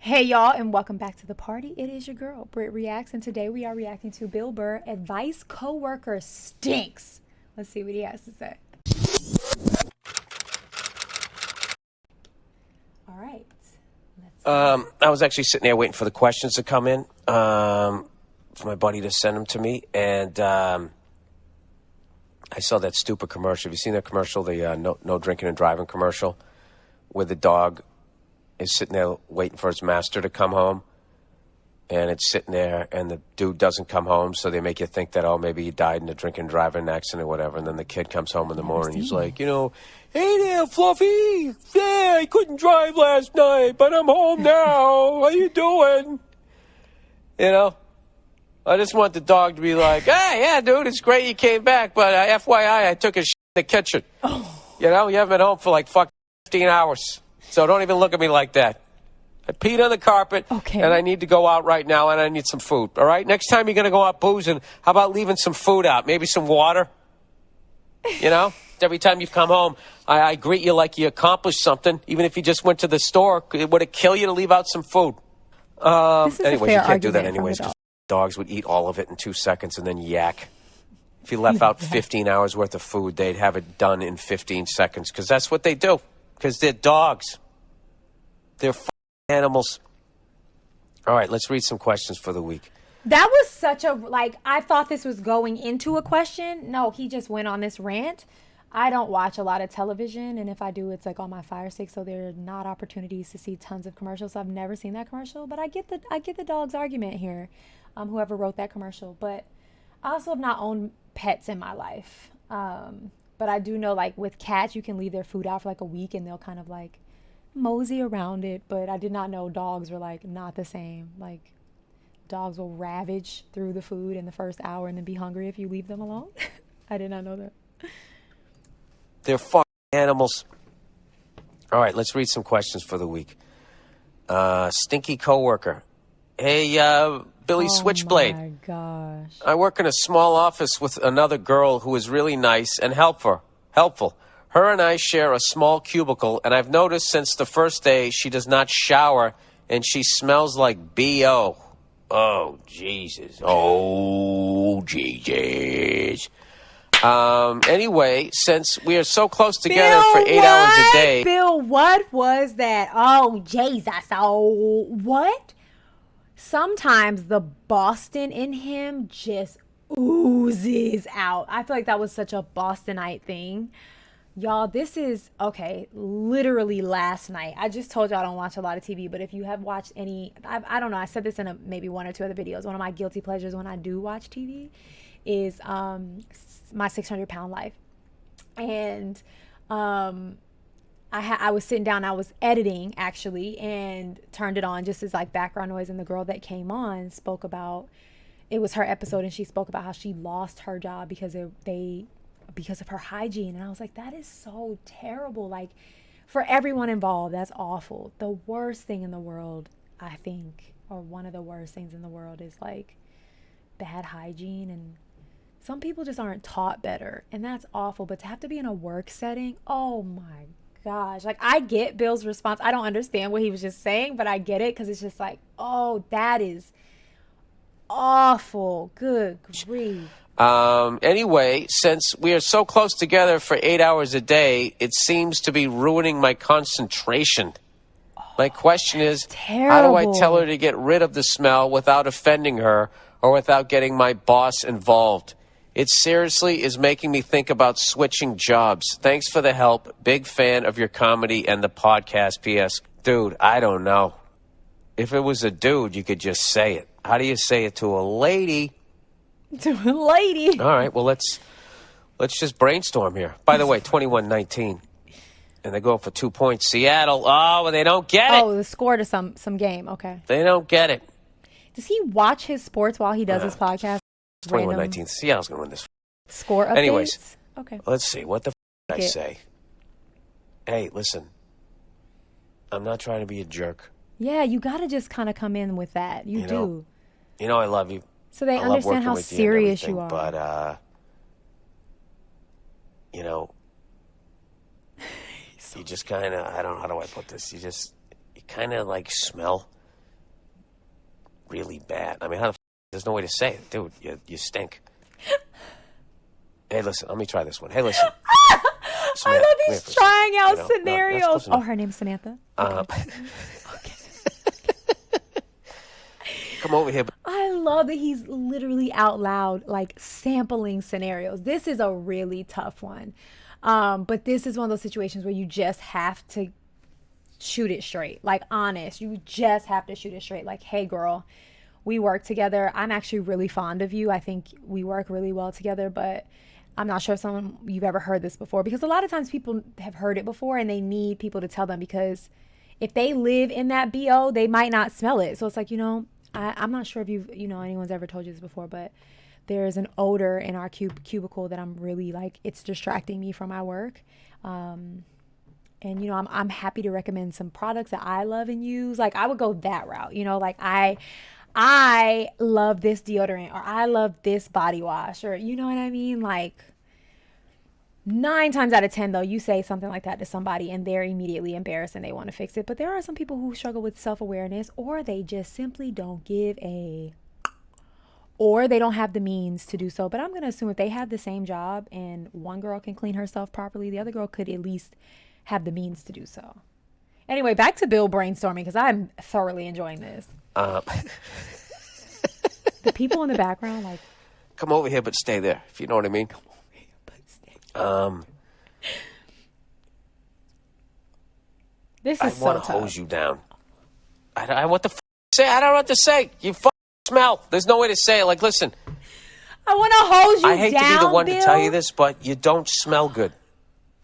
Hey y'all, and welcome back to the party. It is your girl, BrittReacts, and today we are reacting to Bill Burr. Advice coworker stinks. Let's see what he has to say. All right. I was actually sitting there waiting for the questions to come in, for my buddy to send them to me, and I saw that stupid commercial. Have you seen that commercial, the no drinking and driving commercial, where the dog is sitting there waiting for its master to come home, and it's sitting there, and the dude doesn't come home, so they make you think that, oh, maybe he died in a drinking and driving accident or whatever, and then the kid comes home in the morning, he's like, hey there, Fluffy, yeah, I couldn't drive last night, but I'm home now, how you doing? I just want the dog to be like, hey, yeah, dude, it's great you came back, but FYI, I took a shit in the kitchen. You haven't been home for like 15 hours. So don't even look at me like that. I peed on the carpet, and I need to go out right now, and I need some food, all right? Next time you're going to go out boozing, how about leaving some food out? Maybe some water? Every time you come home, I greet you like you accomplished something, even if you just went to the store. Would it kill you to leave out some food? Anyways, you can't do that anyways, because dogs would eat all of it in 2 seconds and then yak. If you left out 15 hours worth of food, they'd have it done in 15 seconds, because that's what they do, because they're dogs. They're animals. All right, let's read some questions for the week. That was such a, I thought this was going into a question. No, he just went on this rant. I don't watch a lot of television, and if I do, it's like on my Fire Stick, so there are not opportunities to see tons of commercials. So I've never seen that commercial, but I get the dog's argument here, whoever wrote that commercial. But I also have not owned pets in my life. But I do know, with cats, you can leave their food out for a week, and they'll kind of mosey around it. But I did not know dogs were not the same. Dogs will ravage through the food in the first hour and then be hungry if you leave them alone. I did not know that. They're animals. All right, let's read some questions for the week. Stinky coworker. Hey, Billy Switchblade. Oh my gosh. I work in a small office with another girl who is really nice and helpful. Her and I share a small cubicle, and I've noticed since the first day she does not shower, and she smells like B.O. Oh, Jesus. Anyway, since we are so close together for 8 hours a day. Bill, what was that? Oh, Jesus. Oh, what? Sometimes the Boston in him just oozes out. I feel like that was such a Bostonite thing. Y'all, this is, literally last night. I just told y'all I don't watch a lot of TV, but if you have watched any, I don't know, I said this in maybe one or two other videos. One of my guilty pleasures when I do watch TV is my 600-pound life. And I was sitting down, I was editing actually, and turned it on just as background noise, and the girl that came on spoke about, it was her episode, and she spoke about how she lost her job because because of her hygiene. And I was like, that is so terrible. For everyone involved, that's awful. The worst thing in the world, I think, or one of the worst things in the world is bad hygiene. And some people just aren't taught better, and that's awful. But to have to be in a work setting, oh my gosh. I get Bill's response. I don't understand what he was just saying, but I get it, because it's just oh, that is awful. Good grief. Anyway, since we are so close together for 8 hours a day, it seems to be ruining my concentration. My question is, how do I tell her to get rid of the smell without offending her or without getting my boss involved? It seriously is making me think about switching jobs. Thanks for the help. Big fan of your comedy and the podcast. P.S. Dude, I don't know. If it was a dude, you could just say it. How do you say it to a lady? To a lady. All right, well, let's just brainstorm here. By the way, 21-19. And they go up for 2 points. Seattle, well, they don't get it. Oh, the score to some game. Okay. They don't get it. Does he watch his sports while he does his podcast? 21-19. Seattle's going to win this. Score updates? Anyways. Okay. Let's see. What the I say? Hey, listen. I'm not trying to be a jerk. Yeah, you got to just kind of come in with that. You do. I love you. So they understand how serious you are. But, you just kind of, I don't know, how do I put this? You kind of smell really bad. I mean, how the there's no way to say it. Dude, you stink. Hey, listen, let me try this one. Hey, listen. I love these trying out scenarios. No, her name's Samantha. Okay. Come over here. I love that he's literally out loud, like sampling scenarios. This is a really tough one. But this is one of those situations where you just have to shoot it straight. Like, honest. You just have to shoot it straight. Like, hey, girl, we work together. I'm actually really fond of you. I think we work really well together, but I'm not sure if you've ever heard this before, because a lot of times people have heard it before and they need people to tell them, because if they live in that BO, they might not smell it. So it's like, I'm not sure if anyone's ever told you this before, but there's an odor in our cubicle that I'm really like, it's distracting me from my work. And I'm happy to recommend some products that I love and use. Like, I would go that route, like I love this deodorant, or I love this body wash, or you know what I mean? Like, 9 times out of 10 though, you say something like that to somebody and they're immediately embarrassed and they want to fix it. But there are some people who struggle with self-awareness, or they just simply don't give or they don't have the means to do so. But I'm going to assume if they have the same job and one girl can clean herself properly, the other girl could at least have the means to do so. Anyway, back to Bill brainstorming, because I'm thoroughly enjoying this. The people in the background, like, come over here, but stay there, if you know what I mean. Come over here, but stay. This is so tough. I want to hose you down. I what the say? I don't know what to say. You smell. There's no way to say it. Like, listen. I want to hose you down, I hate to be the one to tell you this, but you don't smell good.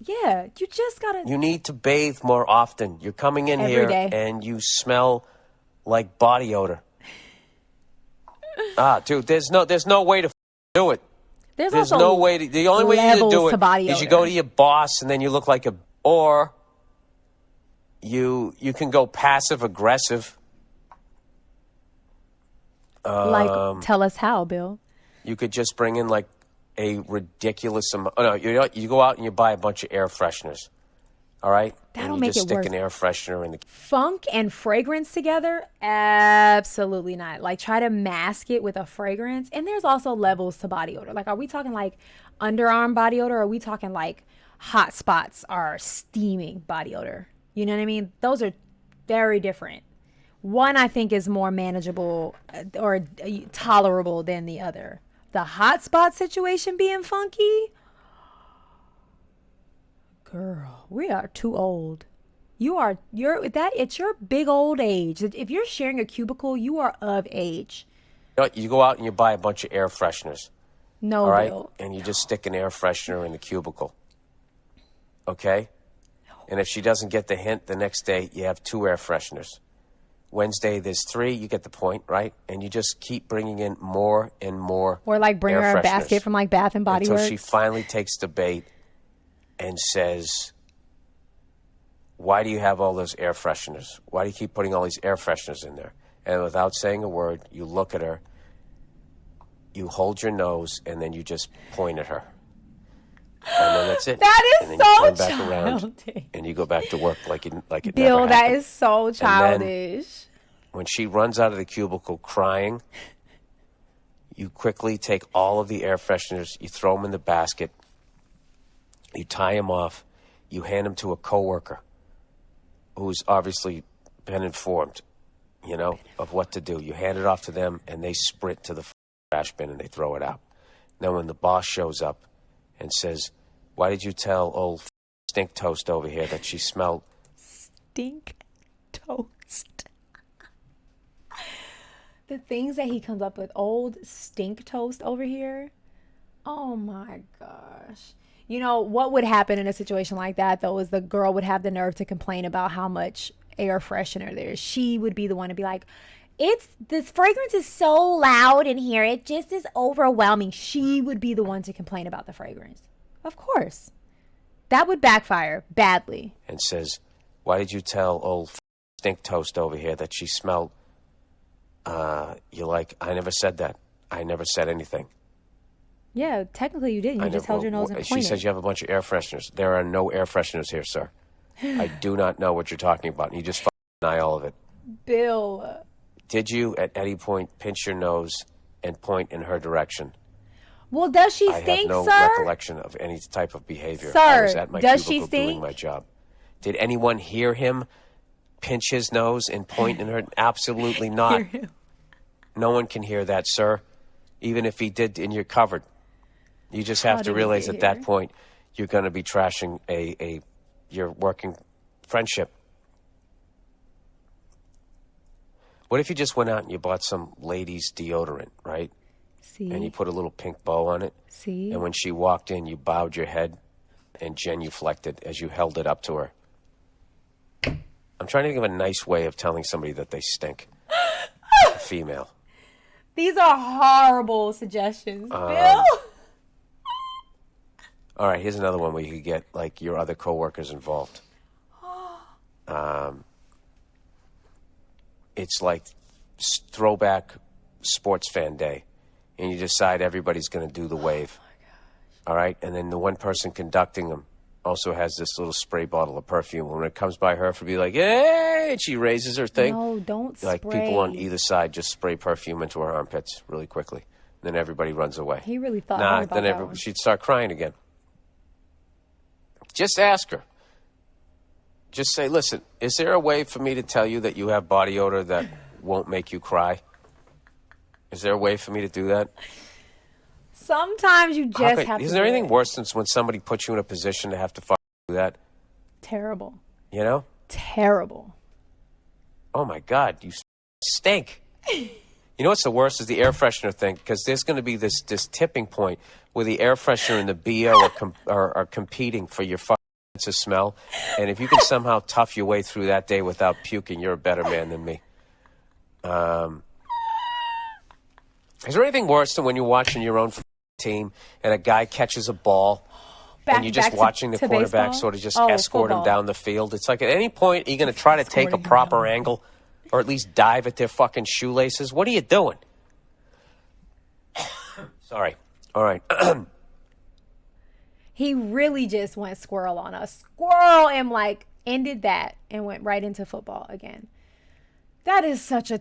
Yeah, you just gotta. You need to bathe more often. You're coming in every here day, and you smell like body odor. Dude, there's no way to do it. There's also no way to. The only way you do it is you go to your boss and then you look like or you can go passive aggressive. Like, tell us how, Bill. You could just bring in like a ridiculous amount. Oh, no, you go out and you buy a bunch of air fresheners. All right? That'll and make you just it worse. Stick an air freshener in the funk and fragrance together? Absolutely not. Like, try to mask it with a fragrance. And there's also levels to body odor. Like, are we talking like underarm body odor? Or are we talking like hot spots are steaming body odor? You know what I mean? Those are very different. One, I think, is more manageable or tolerable than the other. The hot spot situation being funky? Girl, we are too old. It's your big old age. If you're sharing a cubicle, you are of age. You go out and you buy a bunch of air fresheners. No, all right? Bill. And you just stick an air freshener in the cubicle. Okay? No. And if she doesn't get the hint, the next day you have 2 air fresheners. Wednesday there's 3, you get the point, right? And you just keep bringing in more and more. Or like bring her a basket from like Bath and Body Works. Until she finally takes the bait and says, why do you have all those air fresheners? Why do you keep putting all these air fresheners in there? And without saying a word, you look at her, you hold your nose, and then you just point at her. And then that's it. That is and then so you turn back childish. around and you go back to work like it Bill, never happened. that is so childish. When she runs out of the cubicle crying, you quickly take all of the air fresheners, you throw them in the basket, you tie them off, you hand them to a coworker who's obviously been informed, of what to do. You hand it off to them, and they sprint to the trash bin and they throw it out. Then when the boss shows up and says, why did you tell old stink toast over here that she smelled? Stink toast. The things that he comes up with, old stink toast over here. Oh my gosh. What would happen in a situation like that, though, is the girl would have the nerve to complain about how much air freshener there is. She would be the one to be like, this fragrance is so loud in here. It just is overwhelming. She would be the one to complain about the fragrance. Of course. That would backfire badly. And says, why did you tell old stink toast over here that she smelled? You're like, I never said that. I never said anything. Yeah, technically you didn't. You just held your nose and pointed. She says you have a bunch of air fresheners. There are no air fresheners here, sir. I do not know what you're talking about. And you just deny all of it. Bill. did you at any point pinch your nose and point in her direction? Well, does she I stink, have no sir? recollection of any type of behavior. Sir, I was at my does she cubicle doing stink? my job. Did anyone hear him pinch his nose and point in her? Absolutely not. No one can hear that, sir. Even if he did, and you're covered. You just have to realize at that point you're going to be trashing your working friendship. What if you just went out and you bought some lady's deodorant, right? See? And you put a little pink bow on it. See? And when she walked in, you bowed your head and genuflected as you held it up to her. I'm trying to think of a nice way of telling somebody that they stink. A female. These are horrible suggestions, Bill. All right, here's another one where you could get like your other coworkers involved. It's like throwback sports fan day, and you decide everybody's going to do the wave. Oh my gosh. All right, and then the one person conducting them also has this little spray bottle of perfume. When it comes by her, for be like, "Hey!" and she raises her thing. No, don't like spray. People on either side just spray perfume into her armpits really quickly. Then everybody runs away. He really thought Nah, about then that one. she'd start crying again. Just ask her. Just say, listen, is there a way for me to tell you that you have body odor that won't make you cry? Is there a way for me to do that? Sometimes you just have to. Is there anything worse than when somebody puts you in a position to have to do that? Terrible. You know? Terrible. Oh, my God. You stink. You know what's the worst is the air freshener thing, because there's going to be this tipping point where the air freshener and the BO are competing for your sense of smell. And if you can somehow tough your way through that day without puking, you're a better man than me. Is there anything worse than when you're watching your own team and a guy catches a ball and you're just watching the quarterback baseball? sort of just escort football. him down the field? It's like at any point, are you going to try to take a Escorting him proper down. angle or at least dive at their fucking shoelaces? What are you doing? Sorry. All right. He really just went squirrel on us. Squirrel, and like ended that and went right into football again. That is such a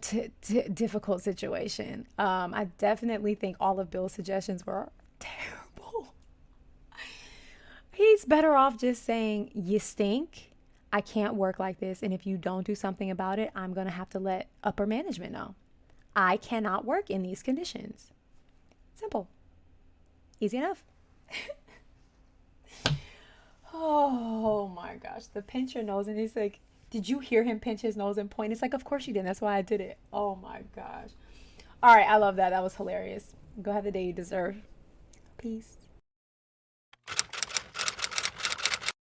difficult situation. I definitely think all of Bill's suggestions were terrible. He's better off just saying, you stink. I can't work like this. And if you don't do something about it, I'm going to have to let upper management know. I cannot work in these conditions. Simple. Easy enough. Oh my gosh. The pinch your nose. And he's like, did you hear him pinch his nose and point? It's like, of course you did. That's why I did it. Oh my gosh. All right. I love that. That was hilarious. Go have the day you deserve. Peace.